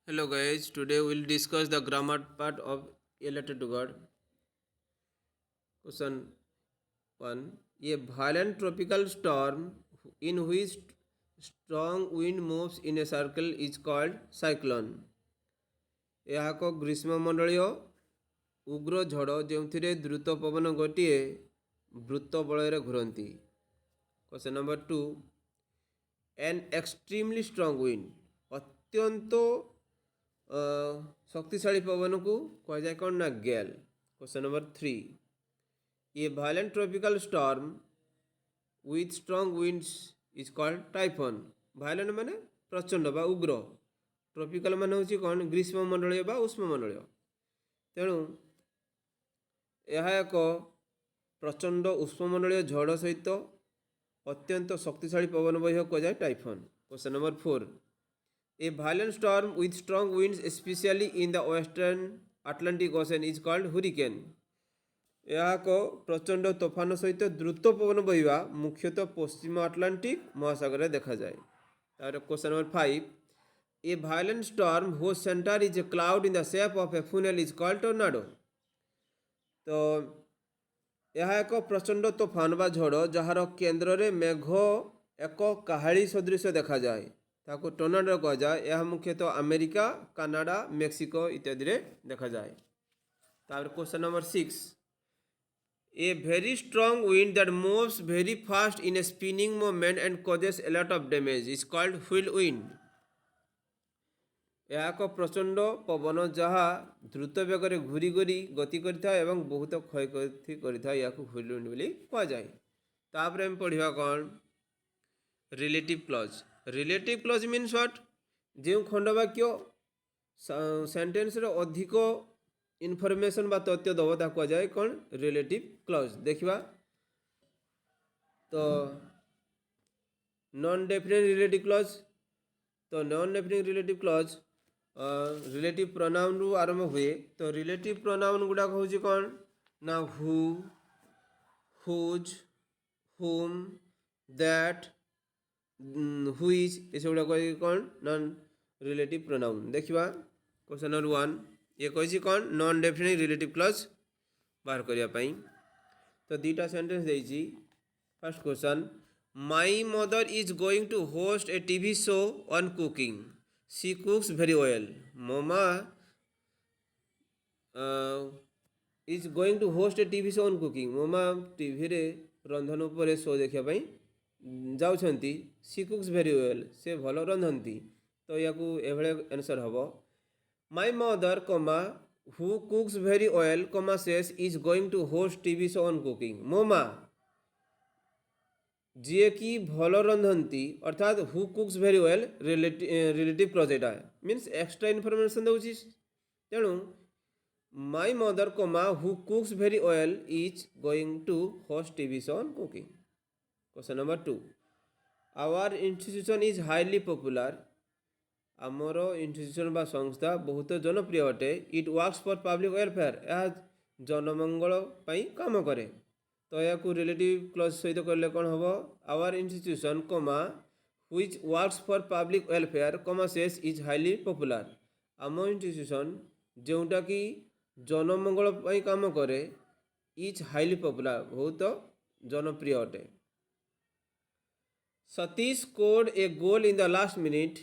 Hello guys, today we will discuss the grammar part of A Letter to God. Question 1. A violent tropical storm in which strong wind moves in a circle is called cyclone. ଏହା ଏକ ଗ୍ରୀଷ୍ମମଣ୍ଡଳୀୟ ଉଗ୍ର ଝଡ଼ ଯେଉଁଥିରେ ଦ୍ରୁତ ପବନ ଗୋଟିଏ ବୃତ୍ତ ବଳୟରେ ଘୁରନ୍ତି. Question number 2. An extremely strong wind ଅତ୍ୟନ୍ତ शक्तिशाली पवन को कह जाए कौन ना गैल. Question number 3. A violent tropical storm with strong winds is called typhoon. Violent माने प्रचंड बा उग्र, ट्रॉपिकल माने होची कौन ग्रीष्ममंडलीय बा उष्णमंडलीय. तेणु यह एक प्रचंड उष्णमंडलीय झड़ सहित अत्यंत शक्तिशाली पवन बह कह जाए typhoon. Question number 4. A violent storm with strong winds, especially in the western Atlantic Ocean, is called hurricane. यह एक प्रचंड तोफान सहित द्रुत पवन बहिवा मुख्यतः पश्चिम आटलांटिक महासागर देखा जाए. Question number 5. A violent storm whose center is a cloud in the shape of a funnel is called tornado. तो यह एक प्रचंड तोफान बा झड़ जार केन्द्र में मेघ एक काहाड़ी सदृश देखा जाए ताको टोर्नाडो कह जाए. यह मुख्यतः अमेरिका, कनाडा, मेक्सिको इत्यादि देखा जाए. तापर question number 6. A very strong wind that moves very fast in A spinning movement and causes a lot of damage is called wheel wind. यह एक प्रचंड पवन जहाँ द्रुत बेगर घूरी घूरी गति करता है एवं बहुत क्षय करता है. या व्हील विंड बोली कह जाए. तापर हम पढ़ा कौन relative clause. Relative clause means what? जो खंडवाक्य सेंटेंस रे अधिक इनफॉरमेशन बा तथ्य दब ता कह जाए कौन रिलेटिव क्लॉज. देखिबा तो नॉन डेफिनेट रिलेटिव क्लॉज. तो non definite relative clause relative pronoun रु आरंभ हुए. तो रिलेटिव प्रोनाउन गुडा होची कौन ना हु, हुज, हुम, दैट, हुईज ये सब कह कौन नॉन रिलेटिव प्रोनाउन. देखिबा क्वेश्चन नंबर 1. ये कही कौन नॉन डेफिनेट रिलेटिव क्लॉज बाहर करने. तो दुईटा सेंटेंस देछि. First question. My mother is going to host a TV show on cooking. She cooks very well. मो माँ is going to host a TV show on cooking. मो माँ TV रे रंधन उपर शो देखापी जाउछंती. She cooks very well. से भल रंधंती. तो या एभले आंसर हम. My mother comma who cooks very well comma she's is going to host TV show on cooking. मो माँ जी कि भल रंधंती अर्थात who cooks very well relative project है मीन्स एक्स्ट्रा इनफॉरमेशन दूसरी. तेणु my mother comma who cooks very well is going to host TV show on cooking. Question number 2. Our institution is highly popular. आमर institution बा संस्था बहुत जनप्रिय अटे. It works for public welfare. यह जनमंगल पाई काम करे. तो या रिलेटिव क्लॉज सहित कहले कौन हम. आवर इंस्टीट्यूशन कमा which works for public welfare कमा सेस इज हाईली पॉपुलर. आम इंस्टीट्यूशन जोटा कि जनमंगल पाई काम करे इज हाईली पॉपुलर बहुत जनप्रिय अटे. Satish scored a goal in the last minute.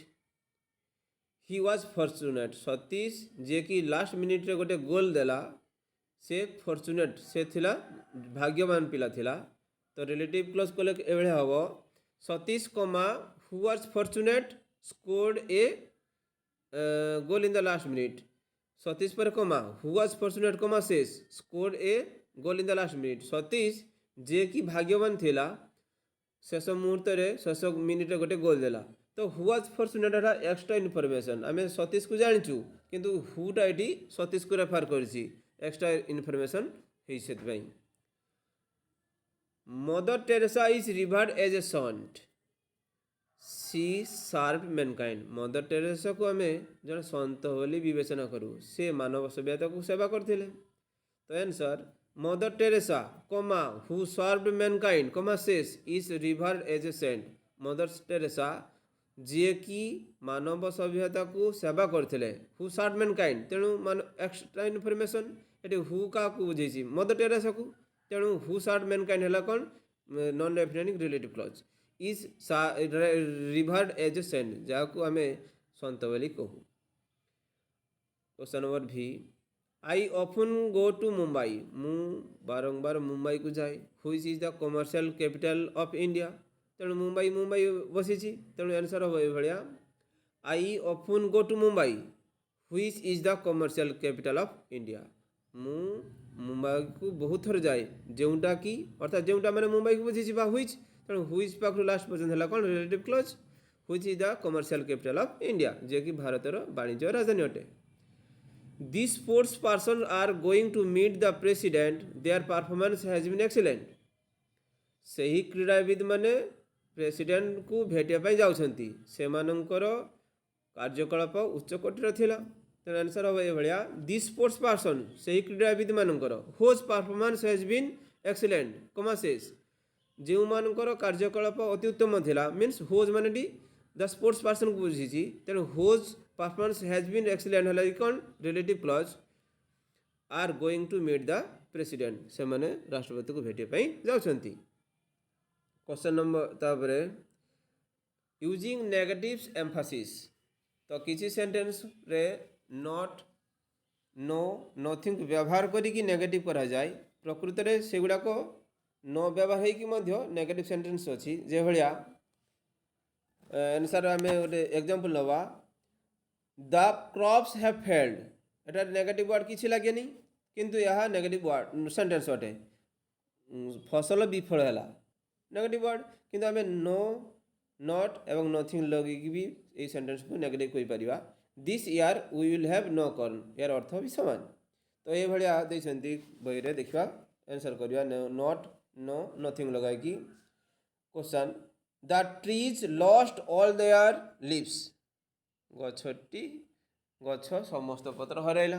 He was fortunate. Satish जे कि लास्ट मिनिट रे गोटे गोल देला से फॉर्चुनेट से थिला भाग्यवान पिला थिला. तो रिलेटिव क्लॉज कले एभळे हबो. Satish comma who was fortunate scored a goal in the last minute. Satish पर comma who was fortunate comma she's scored a goal in the last minute. Satish जे कि भाग्यवान थिला शेष मुहूर्त शेष मिनिट गोटे गोल देला. तो who was fortunate extra information. आम सतीश को जाचु किंतु हुटा ये सतीश को रेफर कर एक्स्ट्रा इनफॉरमेशन है. Mother Teresa is revered as a saint. She serve mankind. Mother Teresa को आम जन सन्त बोली विवेचना करूँ. से मानव सभ्यता को सेवा करते. तो answer mother Teresa comma who served mankind comma she's is revered as a saint. Mother Teresa ji कि मानव सभ्यता को सेवा करते हु सर्ट मैन काइंड तेणु मान एक्सट्रा इनफर्मेशन ये हु क्या बुझे मदर टेरेसा को तेणु हु सर्ट मैन काइंड है कौन non definitive relative clause is revered as a saint जहाँ आम सत बोली कहू। क्वेश्चन नंबर भी I often go to Mumbai मु बारंबार मुंबई को जाए which is the commercial capital of India तेणु मुंबई मुंबई बसी तेणु आंसर हम ये I often go to Mumbai which is the commercial capital of India मु मुंबई को बहुत थर जाए जोटा कि अर्थात जोटा मैंने मुंबई को बुझी हुईच तेणु हुईच पाख लास्ट पर्यटन है कौन relative clause which is the commercial capital of India जे कि भारतर वाणिज्य राजधानी अटे। These sports persons are going to meet the president. Their performance has been excellent. सही क्रीड़ाविद माने प्रेसिडेंट को भेटापी जाऊँगी से कार्यकलाप उच्च कोटीर थिला तेणु आंसर हम ये दि स्पोर्ट्स पर्सन सही क्रीड़ाविद मानकर होज परफॉर्मेंस हैज बीन एक्सीलेंट कमासेस जो मानकर कार्यकलाप अति उत्तम थिला मीन्स होज माने द स्पोर्ट्स पर्सन को बुझी तेणु whose performance has been excellent है कौन relative clause are going to meet the president से माने राष्ट्रपति को भेटापी जाऊँगी। क्वेश्चन नंबर तापर यूजिंग नेगेटिव्स एम्फासिस तो किसी सेंटेंस रे नॉट नो नथिंग व्यवहार करी नेगेटिव करा जाए प्रकृत में से गुड़ाक न व्यवहार हो नेगेटिव सेंटेंस अच्छी जे भाया आंसर आम गोटे एग्जांपल नवा the crops have failed Etah negative word किसी लगे नहीं किंतु यह नेगेटिव वर्ड सेंटेंस अटे फसल विफल है नेगेटिव वर्ड किंतु आम नो नॉट एवं नथिंग लगे भी ये सेंटेंस को नेगेटिव कहि परिबा this year we will have no corn यार अर्थ भी समान तो ये भाया देइछंती बही रे देखिबा आंसर करिया नॉट नो नथिंग लगाई कि question the trees lost all their leaves गछटी गछ समस्त पत्र हरैला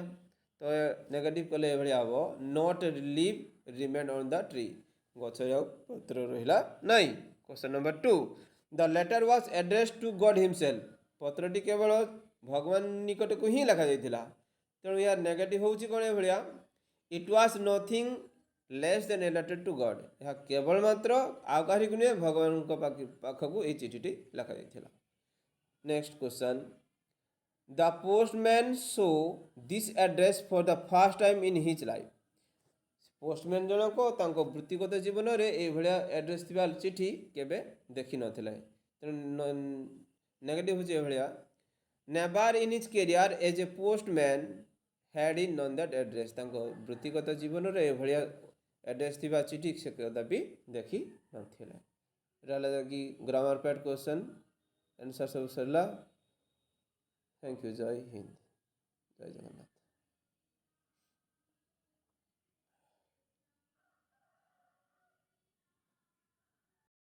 तो नेगेटिव कले ये भाया हम not leaf remain on the tree गछ पत्र रहिला नहीं। Question number 2 the letter was addressed to God himself पत्रटी केवल भगवान निकट को ही लिखा जाइथिला तेणु यार नेगेटिव होउची कोन ए भाया it was nothing less than a letter to God यह केवल मात्र आउ कहीं को नहीं भगवान पाखक ये चिठीटी लिखा जाइथिला। Next question the postman saw this address for the first time in his life postman जनक वृत्तिगत जीवन में ये एड्रेस थी चिठी केबे देखी नथिले तेणु नेगेटिव होचे भाया never in his career as a postman had in known that address वृत्तिगत जीवन में ये एड्रेस थी चिठी से कदापि देखी नथिले रहा कि ग्रामर पैड क्वेश्चन आंसर सब सरला। थैंक यू जय हिंद जय जगन्नाथ।